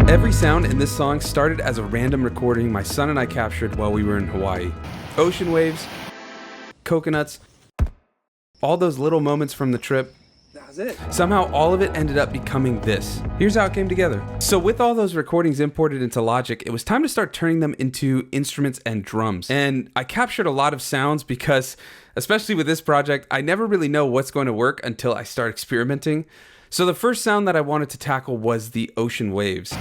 Every sound in this song started as a random recording my son and I captured while we were in Hawaii. Ocean waves, coconuts, all those little moments from the trip. That was it. Somehow all of it ended up becoming this. Here's how it came together. So with all those recordings imported into Logic, it was time to start turning them into instruments and drums. And I captured a lot of sounds because, especially with this project, I never really know what's going to work until I start experimenting. So the first sound that I wanted to tackle was the ocean waves.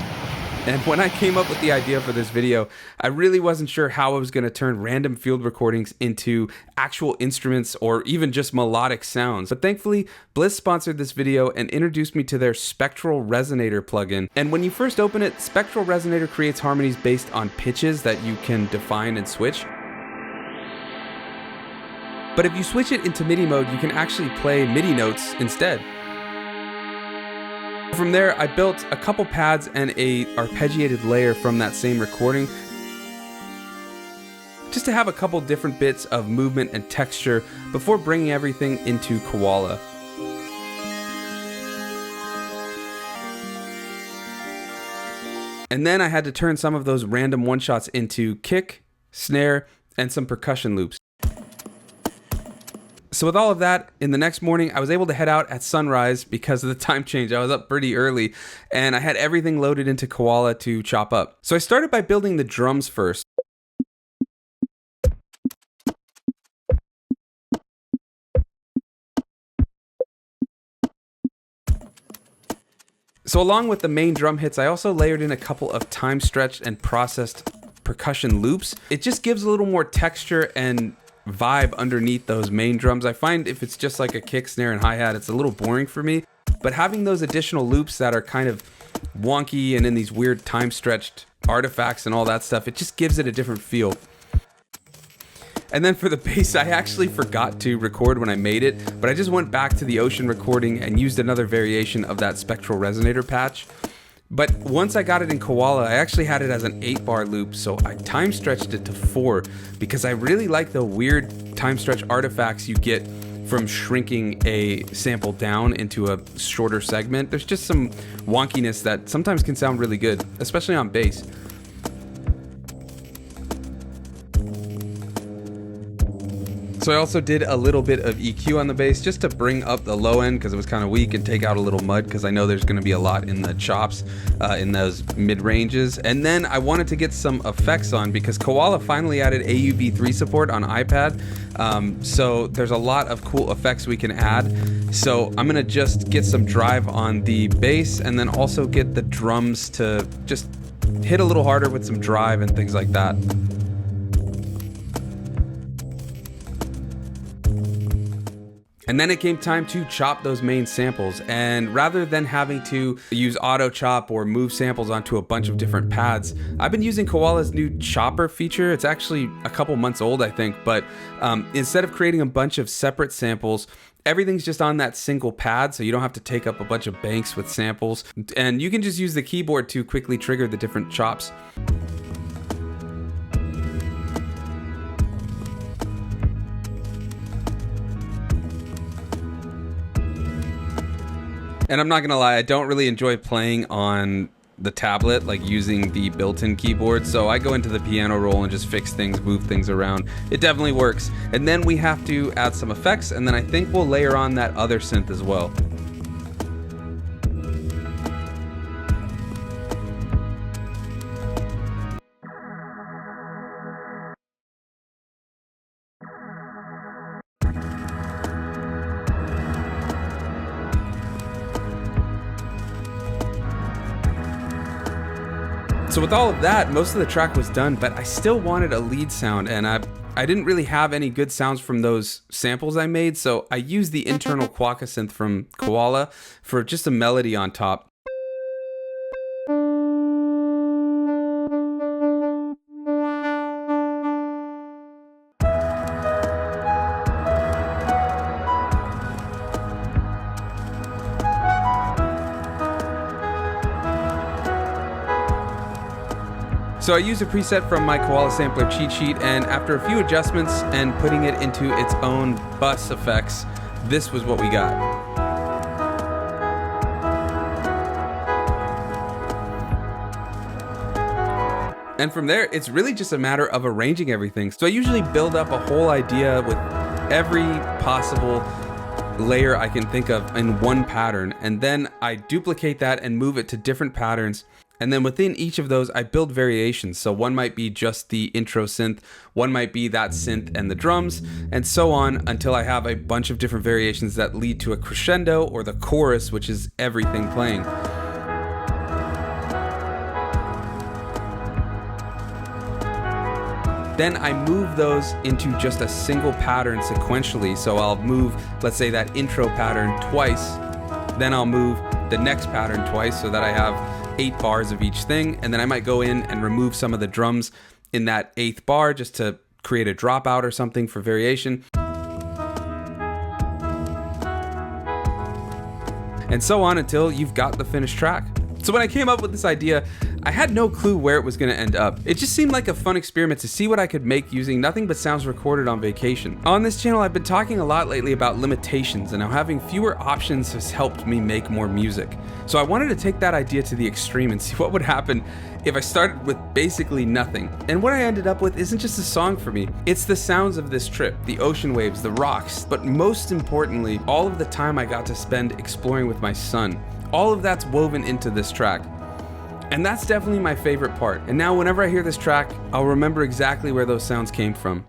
And when I came up with the idea for this video, I really wasn't sure how I was going to turn random field recordings into actual instruments or even just melodic sounds. But thankfully, BLEASS sponsored this video and introduced me to their Spectral Resonator plugin. And when you first open it, Spectral Resonator creates harmonies based on pitches that you can define and switch. But if you switch it into MIDI mode, you can actually play MIDI notes instead. From there, I built a couple pads and a arpeggiated layer from that same recording, just to have a couple different bits of movement and texture before bringing everything into Koala. And then I had to turn some of those random one-shots into kick, snare, and some percussion loops. So with all of that, in the next morning, I was able to head out at sunrise because of the time change. I was up pretty early and I had everything loaded into Koala to chop up. So I started by building the drums first. So along with the main drum hits, I also layered in a couple of time stretched and processed percussion loops. It just gives a little more texture and vibe underneath those main drums. I find if it's just like a kick, snare, and hi-hat, it's a little boring for me. But having those additional loops that are kind of wonky and in these weird time-stretched artifacts and all that stuff, it just gives it a different feel. And then for the bass, I actually forgot to record when I made it, but I just went back to the ocean recording and used another variation of that Spectral Resonator patch. But once I got it in Koala, I actually had it as an 8-bar loop, so I time stretched it to 4 because I really like the weird time stretch artifacts you get from shrinking a sample down into a shorter segment. There's just some wonkiness that sometimes can sound really good, especially on bass. So I also did a little bit of EQ on the bass just to bring up the low end because it was kind of weak and take out a little mud because I know there's going to be a lot in the chops in those mid ranges. And then I wanted to get some effects on because Koala finally added AUV3 support on iPad. So there's a lot of cool effects we can add. So I'm going to just get some drive on the bass and then also get the drums to just hit a little harder with some drive and things like that. And then it came time to chop those main samples. And rather than having to use auto chop or move samples onto a bunch of different pads, I've been using Koala's new chopper feature. It's actually a couple months old, I think, but instead of creating a bunch of separate samples, everything's just on that single pad, so you don't have to take up a bunch of banks with samples. And you can just use the keyboard to quickly trigger the different chops. And I'm not gonna lie, I don't really enjoy playing on the tablet, like using the built-in keyboard. So I go into the piano roll and just fix things, move things around. It definitely works. And then we have to add some effects, and then I think we'll layer on that other synth as well. So with all of that, most of the track was done, but I still wanted a lead sound, and I didn't really have any good sounds from those samples I made, so I used the internal Quokka synth from Koala for just a melody on top. So I used a preset from my Koala Sampler cheat sheet, and after a few adjustments and putting it into its own bus effects, this was what we got. And from there, it's really just a matter of arranging everything. So I usually build up a whole idea with every possible layer I can think of in one pattern, and then I duplicate that and move it to different patterns. And then within each of those, I build variations. So one might be just the intro synth, one might be that synth and the drums, and so on until I have a bunch of different variations that lead to a crescendo or the chorus, which is everything playing. Then I move those into just a single pattern sequentially. So I'll move, let's say, that intro pattern twice, then I'll move the next pattern twice so that I have 8 bars of each thing, and then I might go in and remove some of the drums in that 8th bar just to create a dropout or something for variation. And so on until you've got the finished track. So when I came up with this idea, I had no clue where it was going to end up. It just seemed like a fun experiment to see what I could make using nothing but sounds recorded on vacation. On this channel, I've been talking a lot lately about limitations, and how having fewer options has helped me make more music. So I wanted to take that idea to the extreme and see what would happen if I started with basically nothing. And what I ended up with isn't just a song for me, it's the sounds of this trip, the ocean waves, the rocks, but most importantly, all of the time I got to spend exploring with my son. All of that's woven into this track. And that's definitely my favorite part. And now whenever I hear this track, I'll remember exactly where those sounds came from.